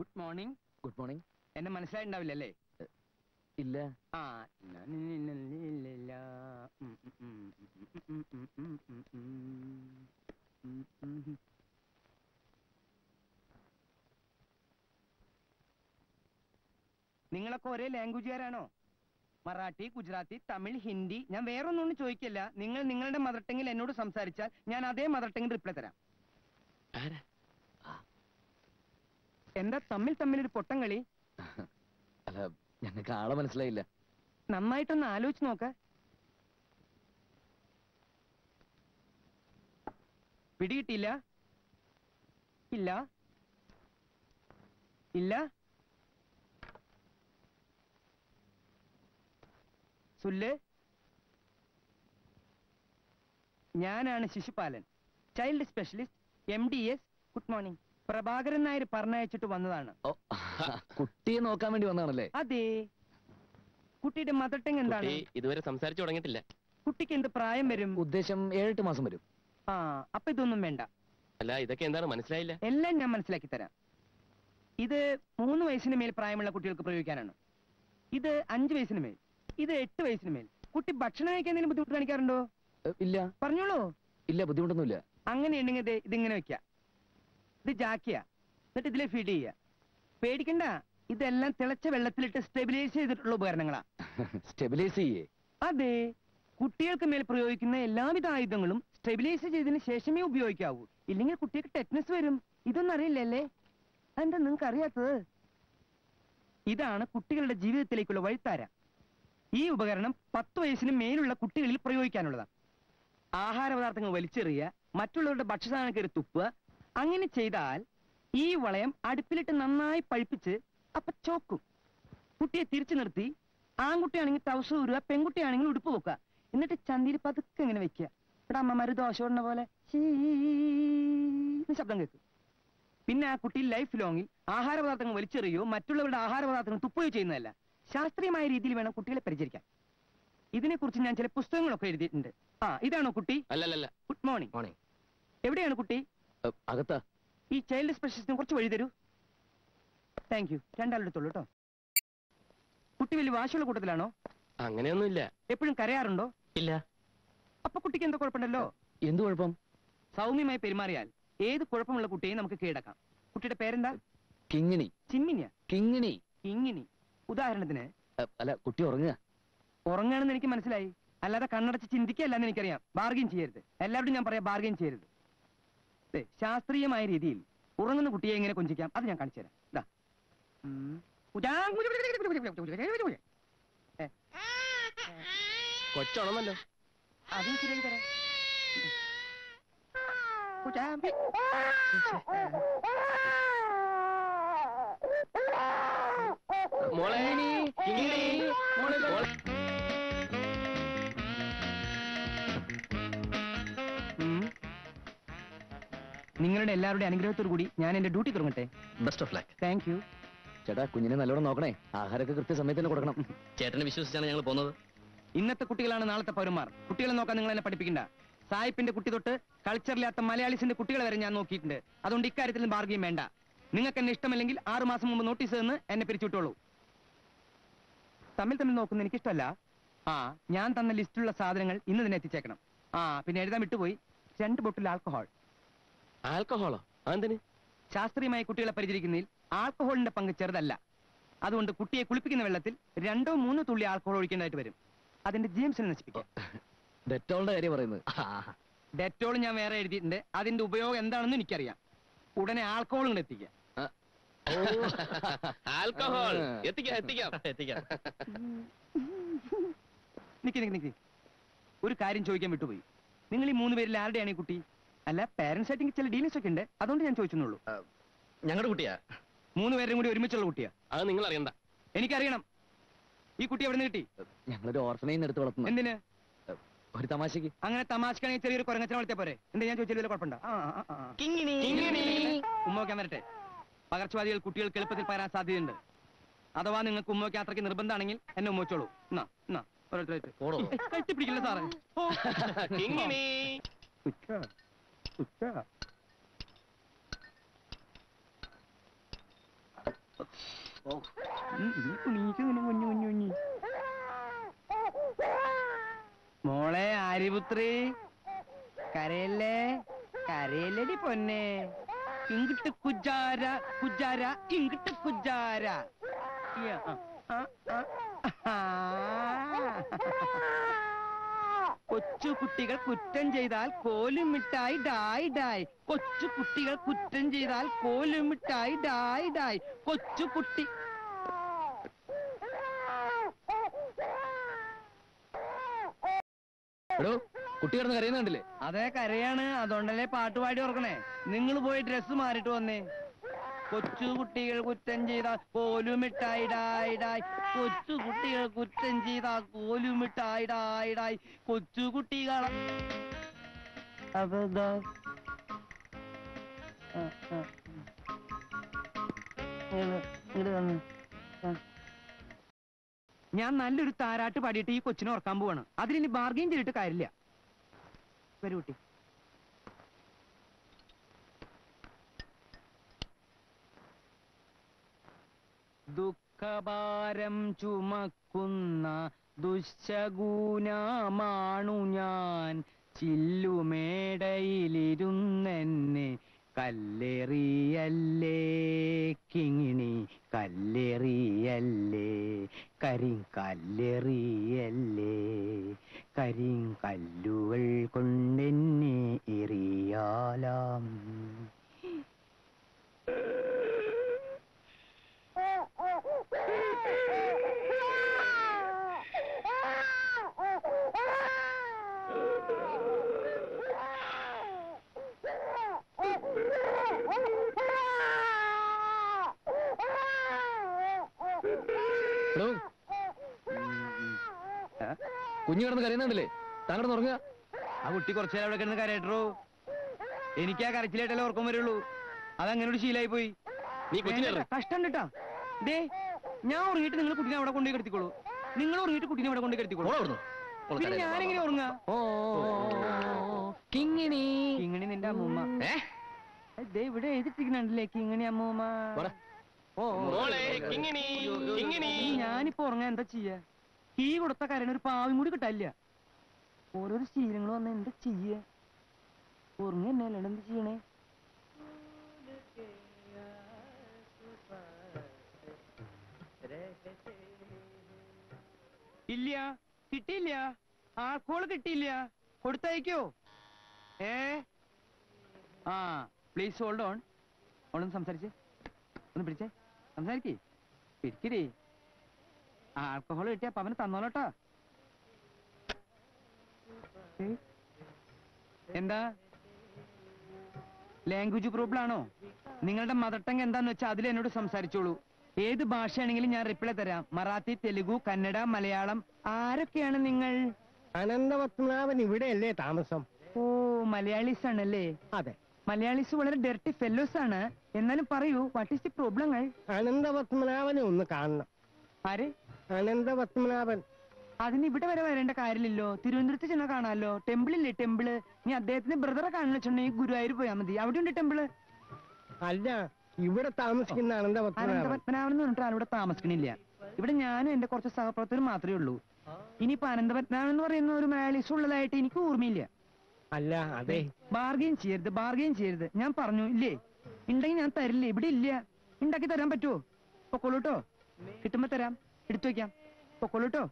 Good morning. Good morning. എന്നെ മനസ്സിലായിട്ടുണ്ടാവില്ലല്ലേ? ഇല്ല. ആ നിങ്ങളൊക്കെ ഒരേ ലാംഗ്വേജുകാരാണോ? മറാഠി, ഗുജറാത്തി, തമിഴ്, ഹിന്ദി. ഞാൻ വേറൊന്നും ചോദിക്കില്ല. നിങ്ങൾ നിങ്ങളുടെ മദർ ടങ്ങിൽ എന്നോട് സംസാരിച്ചാൽ ഞാൻ അതേ മദർ ടങ്ങിൽ റിപ്ലൈ തരാം. എന്താ തമ്മിലൊരു പൊട്ടം കളി? അല്ല, ഞങ്ങൾക്ക് ആളെ മനസ്സിലായില്ല. നന്നായിട്ടൊന്ന് ആലോചിച്ച് നോക്ക. പിടികിട്ടിയില്ല? ഇല്ല ഇല്ല. സുല്ല്, ഞാനാണ് Shishupalan, child specialist, MDS. Good morning. Prabhakaran Nair പറഞ്ഞയച്ചിട്ട് വന്നതാണ്. കുട്ടിയെ നോക്കാൻ വേണ്ടി വന്നതാണല്ലേ? അതെ. കുട്ടിയുടെ മദർ ടങ് എന്താണ്? ഇതുവരെ സംസാരിച്ചു തുടങ്ങിയിട്ടില്ല. കുട്ടിക്ക് എന്ത് പ്രായം വരും? ഉദ്ദേശം 7-8 മാസം വരും. ആ, അപ്പൊ ഇതൊന്നും വേണ്ട. അല്ല, ഇതൊക്കെ എന്താണ് മനസ്സിലായില്ല? എല്ലാം ഞാൻ മനസ്സിലാക്കി തരാം. ഇത് 3 വയസ്സിന് മേൽ പ്രായമുള്ള കുട്ടികൾക്ക് പ്രയോഗിക്കാനാണ്. ഇത് 5 വയസ്സിന് മേൽ, ഇത് 8 വയസ്സിന് മേൽ. കുട്ടി ഭക്ഷണം കഴിക്കാൻ എന്തെങ്കിലും ബുദ്ധിമുട്ട് കാണിക്കാറുണ്ടോ? ഇല്ല. പറഞ്ഞോളൂ. ഇല്ല, ബുദ്ധിമുട്ടൊന്നുമില്ല. അങ്ങനെയുണ്ടെങ്കിൽ ഇതിങ്ങനെ വെക്ക. ഇത് ജാക്കിയ, എന്നിട്ട് ഇതിലെ ഫീഡ് ചെയ്യുക. പേടിക്കണ്ട, ഇതെല്ലാം തിളച്ച വെള്ളത്തിലിട്ട് സ്റ്റെബിലൈസ് ചെയ്തിട്ടുള്ള ഉപകരണങ്ങളാ. സ്റ്റെബിലൈസ് ചെയ്യേ? അതെ. കുട്ടികൾക്ക് മേൽ പ്രയോഗിക്കുന്ന എല്ലാവിധ ആയുധങ്ങളും സ്റ്റെബിലൈസ് ചെയ്തതിന് ശേഷമേ ഉപയോഗിക്കാവൂ. ഇല്ലെങ്കിൽ കുട്ടിക്ക് ടെറ്റ്നസ് വരും. ഇതൊന്നും അറിയില്ലല്ലേ? എന്താ നിങ്ങൾക്ക് അറിയാത്തത്? ഇതാണ് കുട്ടികളുടെ ജീവിതത്തിലേക്കുള്ള വഴിത്താര. ഈ ഉപകരണം 10 വയസ്സിന് മേലുള്ള കുട്ടികളിൽ പ്രയോഗിക്കാനുള്ളതാണ്. ആഹാര പദാർത്ഥങ്ങൾ വലിച്ചെറിയുക, മറ്റുള്ളവരുടെ ഭക്ഷ്യസാധനം കയറി തുപ്പുക. അങ്ങനെ ചെയ്താൽ ഈ വളയം അടുപ്പിലിട്ട് നന്നായി പഴിപ്പിച്ച് അപ്പൊ ചോക്കും. കുട്ടിയെ തിരിച്ചു നിർത്തി, ആൺകുട്ടിയാണെങ്കിൽ ട്രൗസർ ഊരുക, പെൺകുട്ടിയാണെങ്കിൽ ഉടുപ്പ് വെക്കുക. എന്നിട്ട് ചന്തിയിൽ പതുക്കെ ഇങ്ങനെ വെക്കുക. ഇവിടെ അമ്മമാര് ദോശ ഇടുന്ന പോലെ ശബ്ദം കേൾക്കും. പിന്നെ ആ കുട്ടി ലൈഫ് ലോങ്ങിൽ ആഹാര പദാർത്ഥങ്ങൾ വലിച്ചെറിയോ മറ്റുള്ളവരുടെ ആഹാര പദാർത്ഥങ്ങൾ തുപ്പുകയോ ചെയ്യുന്നതല്ല. ശാസ്ത്രീയമായ രീതിയിൽ വേണം കുട്ടികളെ പരിചരിക്കാൻ. ഇതിനെക്കുറിച്ച് ഞാൻ ചില പുസ്തകങ്ങളൊക്കെ എഴുതിയിട്ടുണ്ട്. ആ, ഇതാണോ കുട്ടി? അല്ലല്ല. Good morning. മോർണിംഗ്. എവിടെയാണ് കുട്ടി? അകത്താ. ഈ ചൈൽഡ് സ്പെഷ്യലിസ്റ്റിന് കുറച്ച് വഴി തരൂ. Thank you. രണ്ടാളെടുത്തോളൂ കേട്ടോ. കുട്ടി വലിയ വാശിയുള്ള കൂട്ടത്തിലാണോ? അങ്ങനെയൊന്നുമില്ല. എപ്പോഴും കരയാറുണ്ടോ? ഇല്ല. അപ്പൊ കുട്ടിക്ക് എന്തോ കുഴപ്പമുണ്ടല്ലോ? എന്ത് കുഴപ്പം? സൗമ്യമായി പെരുമാറിയാൽ ഏത് കുഴപ്പമുള്ള കുട്ടിയെയും നമുക്ക് കീഴടക്കാം. കുട്ടിയുടെ പേരെന്താ? കിങ്ങിണി. ചിമ്മിനിയ? കിങ്ങിണി. കിങ്ങിണി. ഉദാഹരണത്തിന്? അല്ല, കുട്ടി ഉറങ്ങുക. ഉറങ്ങാണെന്ന് എനിക്ക് മനസ്സിലായി. അല്ലാതെ കണ്ണടച്ച് ചിന്തിക്കുകയല്ലെന്ന് എനിക്കറിയാം. ബാർഗെയിൻ ചെയ്യരുത്. എല്ലാവരും ഞാൻ പറയാം, ബാർഗെയിൻ ചെയ്യരുത്. ശാസ്ത്രീയമായ രീതിയിൽ ഉറങ്ങുന്ന കുട്ടിയെ എങ്ങനെ കൊഞ്ചിക്കാം അത് ഞാൻ കാണിച്ചു തരാം. ഇതാ. കൊച്ചാണെന്നല്ലോ. അതും ശരിയാക്കി തരാം. മോളെ, നിങ്ങളുടെ എല്ലാവരുടെ അനുഗ്രഹത്തോടു കൂടി ഞാൻ എന്റെ ഡ്യൂട്ടി തുടങ്ങട്ടെ. Best of luck. Thank you. ചേട്ടാ, കുഞ്ഞിനെ നല്ലോണം നോക്കണേ. ആഹാരമൊക്കെ കൃത്യസമയത്ത് തന്നെ കൊടുക്കണം. ചേട്ടനെ വിശ്വസിച്ചാണ് ഞങ്ങൾ പോകുന്നത്. ഇന്നത്തെ കുട്ടികളാണ് നാളത്തെ പൗരന്മാർ. കുട്ടികളെ നോക്കാൻ നിങ്ങൾ എന്നെ പഠിപ്പിക്കണ്ട. സായിപ്പിന്റെ കുട്ടി തൊട്ട് കൾച്ചറില്ലാത്ത മലയാളീസിന്റെ കുട്ടികളെ വരെ ഞാൻ നോക്കിയിട്ടുണ്ട്. അതുകൊണ്ട് ഇക്കാര്യത്തിൽ ബാർഗെയിൻ വേണ്ട. നിങ്ങൾക്ക് എന്നെ ഇഷ്ടമല്ലെങ്കിൽ 6 മാസം മുമ്പ് നോട്ടീസ് തന്ന് എന്നെ പിരിച്ചുവിട്ടോളൂ. തമ്മിൽ നോക്കുന്ന എനിക്കിഷ്ടമല്ല. ആ, ഞാൻ തന്ന ലിസ്റ്റിലുള്ള സാധനങ്ങൾ ഇന്ന് തന്നെ എത്തിച്ചേക്കണം. ആ, പിന്നെ എഴുതാൻ വിട്ടുപോയി, 2 ബോട്ടിൽ ആൽക്കഹോൾ. ആൽക്കഹോളോ? അതെന്തിന്? ശാസ്ത്രീയമായി കുട്ടികളെ പരിചരിക്കുന്നതിൽ ആൽക്കഹോളിന്റെ പങ്ക് ചെറുതല്ല. അതുകൊണ്ട് കുട്ടിയെ കുളിപ്പിക്കുന്ന വെള്ളത്തിൽ 2-3 തുള്ളി ആൽക്കഹോൾ ഒഴിക്കേണ്ടതായിട്ട് വരും. അതിന്റെ ജീംസിനെ നശിപ്പിക്കാം. ഡെറ്റോളിന്റെ കാര്യം പറയുന്നത്. ഡെറ്റോൾ ഞാൻ വേറെ എഴുതിയിട്ടുണ്ട്. അതിന്റെ ഉപയോഗം എന്താണെന്ന് എനിക്കറിയാം. ഉടനെ ആൽക്കഹോൾ കൊണ്ട് എത്തിക്കാം. ആൽക്കഹോൾ എത്തിക്കാം. നിക്ക്. ഒരു കാര്യം ചോദിക്കാൻ വിട്ടുപോയി. നിങ്ങൾ ഈ 3 പേരിൽ ആരുടെയാണ് ഈ കുട്ടി? അല്ല, പാരന്റ്സ് ആയിട്ട് ചില ഡീലിങ്സ് ഒക്കെ ഉണ്ട്. അതുകൊണ്ട് ഞാൻ ചോദിച്ചെന്നുള്ളൂ. ഞങ്ങളുടെ കുട്ടിയാ. 3 പേരും കൂടി ഒരുമിച്ചുള്ള കുട്ടിയാ? അത് നിങ്ങൾ അറിയണ്ട. എനിക്കറിയണം. ഈ കുട്ടി എവിടെ നിന്ന് കിട്ടി? ഞങ്ങളൊരു ഓർഫനേജിൽ എടുത്ത് വളർത്തുന്നു. എന്തിന്? ഒരു തമാശക്ക്. അങ്ങനെ തമാശക്കാണെങ്കിൽ ചെറിയൊരു കുരങ്ങച്ചനെ വളർത്തിയാ പോരെ? എന്താ ഞാൻ ചോദിച്ചാൽ കുഴപ്പമുണ്ടോ? ഉമ്മ വയ്ക്കാൻ വരട്ടെ. പകർച്ചവാദികൾ കുട്ടികൾക്ക് എളുപ്പത്തിൽ പകരാൻ സാധ്യതയുണ്ട്. അഥവാ നിങ്ങൾക്ക് ഉമ്മ വയ്ക്കാൻ അത്രയ്ക്ക് നിർബന്ധമാണെങ്കിൽ എന്നെ ഉമ്മ വെച്ചോളൂ. കെട്ടിപ്പിടിക്കില്ല സാറേ. കുഞ്ഞു കുഞ്ഞു കുഞ്ഞു മോളെ ആര്യപുത്രി, കരയല്ലേ കരയല്ലടി പൊന്നെ. ഇങ്ങിട്ട് കുജാര കുജാര ഇങ്ങിട്ട് കുജാര. കൊച്ചു കുട്ടികൾ കുറ്റം ചെയ്താൽ കോലും മിഠായി ഡായ് ഡായ്. കൊച്ചു കുട്ടികൾ കുറ്റം ചെയ്താൽ കോലും മിഠായി ഡായ് ഡായ്. കൊച്ചു കുട്ടി എടോ കുട്ടി കിടന്ന് കരയുന്ന കണ്ടില്ലേ? അതെ കരയാണ്, അതുകൊണ്ടല്ലേ പാട്ട് പാടി ഓർക്കണേ. നിങ്ങൾ പോയി ഡ്രസ്സ് മാറിയിട്ട് വന്നേ. കൊച്ചു കുട്ടികൾ കുറ്റം ചെയ്താൽ കോലും മിഠായി ഡായ് ഡായ്. കൊച്ചു കുട്ടികൾ കുറ്റം ചെയ്താൽ കോലും മിഠായി ഡായ് ഡായ്. കൊച്ചു കുട്ടികൾ ഞാൻ നല്ലൊരു താരാട്ട് പാടിയിട്ട് ഈ കൊച്ചിനെ ഓർക്കാൻ പോവാണ്. അതിനി ബാർഗെയിൻ ചെയ്തിട്ട് കാര്യമില്ല. വരൂ കുട്ടി. ദുഃഖഭാരം ചുമക്കുന്ന ദുശ്ശഗുനമാണു ഞാൻ. ചില്ലുമേടയിലിരുന്നെന്നെ കല്ലെറിയല്ലേ കിങ്ങിണി കല്ലെറിയല്ലേ. കരിങ്കല്ലെറിയല്ലേ. കരിങ്കല്ലുകൾ കൊണ്ടെന്നെ എറിയാലാം. എടോ കുഞ്ഞു കിടന്ന് കരയുന്ന കണ്ടില്ലേ? താങ്കൾ ഉറങ്ങുക. ആ കുട്ടി കുറച്ചു നേരം അവിടെ കിടന്ന് കരയട്ടോ. എനിക്ക് ആ കരച്ചിലായിട്ടല്ലേ ഉറക്കം വരുള്ളൂ. അതങ്ങനെ ഒരു ശീലായി പോയി. നീ കൊച്ചിനെ കഷ്ടം കേട്ടാ. ദേ ഞാൻ ഉറങ്ങിയിട്ട് നിങ്ങൾ കുട്ടീനെ അവിടെ കൊണ്ടുപോയി കിടത്തിക്കോളൂ. നിങ്ങൾ ഉറങ്ങിയിട്ട് കുട്ടീനെ അവിടെ കൊണ്ടുപോയി കിടത്തിക്കോളൂ. പിന്നെ ഞാനെങ്ങനെ ഉറങ്ങാ? കിങ്ങിണി കിങ്ങിണി നിന്റെ അമ്മൂമ്മ. ദേ ഇവിടെ എഴുതിട്ടിരിക്കണല്ലേ കിങ്ങിണി അമ്മൂമ്മ. മോളെ കിങ്ങിണി കിങ്ങിണി. ഞാനിപ്പോ ഉറങ്ങാൻ എന്താ ചെയ്യാ? കീ കൊടുത്ത കരണ് ഒരു പാവം കൂടി കിട്ടാനില്ല. ഓരോരോ ശീലങ്ങൾ വന്ന എന്താ ചെയ്യ? ഉറങ്ങ തന്നെ അല്ലാണ്ട് എന്ത് ചെയ്യണേ? ഇല്ല, കിട്ടിയില്ല. ആൾക്കോള് കിട്ടിയില്ല. കൊടുത്തയക്കോ? ആ പ്ലീസ് ഹോൾഡ് ഓൺ. ഓളൊന്ന് സംസാരിച്ചേ, ഒന്ന് പിടിച്ചേ, സംസാരിക്കേ, പിടിക്കേ. ആൽക്കഹോൾ കിട്ടിയ അവന് തന്നോളട്ടോ. എന്താ ലാംഗ്വേജ് പ്രോബ്ലം ആണോ? നിങ്ങളുടെ മദർ ടങ് എന്താന്ന് വെച്ചാൽ അതിൽ എന്നോട് സംസാരിച്ചോളൂ. ഏത് ഭാഷയാണെങ്കിലും ഞാൻ റിപ്ലൈ തരാം. മറാത്തി, തെലുഗു, കന്നഡ, മലയാളം. ആരൊക്കെയാണ് നിങ്ങൾ? അനന്തപത്മനാഭൻ ഇവിടെയല്ലേ താമസം? ഓ മലയാളീസ് ആണല്ലേ? അതെ. മലയാളീസ് വളരെ ഡെർട്ടി ഫെല്ലോസ് ആണ്. എന്നാലും പറയൂ, വാട്ട് ഈസ് ദി പ്രോബ്ലങ്ങൾ? അനന്തപത്മനാഭനെ ഒന്ന് കാണണം. ആര്? അനന്തപത്മനാഭൻ. അതിന് ഇവിടെ വരെ വരേണ്ട കാര്യമില്ലല്ലോ. തിരുവനന്തപുരത്ത് ചെന്നാ കാണാമല്ലോ. ടെമ്പിളില്ലേ ടെമ്പിള്. നീ അദ്ദേഹത്തിന് ബ്രദറെ കാണുന്ന വെച്ചിട്ടുണ്ടെങ്കിൽ ഗുരുവായൂർ പോയാൽ മതി. അവിടെയുണ്ട് ടെമ്പിള്. അല്ല, ഇവിടെ താമസിക്കുന്ന അനന്തപത്മനാഭൻ. അനന്തപത്മനാഭൻ എന്ന് പറഞ്ഞിട്ട് ആളിവിടെ താമസിക്കണില്ല. ഇവിടെ ഞാനും എന്റെ കുറച്ച് സഹപ്രവർത്തകർ മാത്രമേ ഉള്ളൂ. ഇനിയിപ്പോ അനന്തപത്മനാഭൻ എന്ന് പറയുന്ന ഒരു മലയാളീസ് ഉള്ളതായിട്ട് എനിക്ക് ഓർമ്മയില്ല. അല്ല, അതെ. ബാർഗെയിൻ ചെയ്യരുത്, ബാർഗെയിൻ ചെയ്യരുത്. ഞാൻ പറഞ്ഞു ഇല്ലേ, ഉണ്ടെങ്കിൽ ഞാൻ തരില്ലേ. ഇവിടെ ഇല്ല. ഉണ്ടാക്കി തരാൻ പറ്റുമോ? പൊക്കോളൂട്ടോ. കിട്ടുമ്പോ തരാം, എടുത്തു വെക്കാം. പൊക്കോളൂട്ടോ.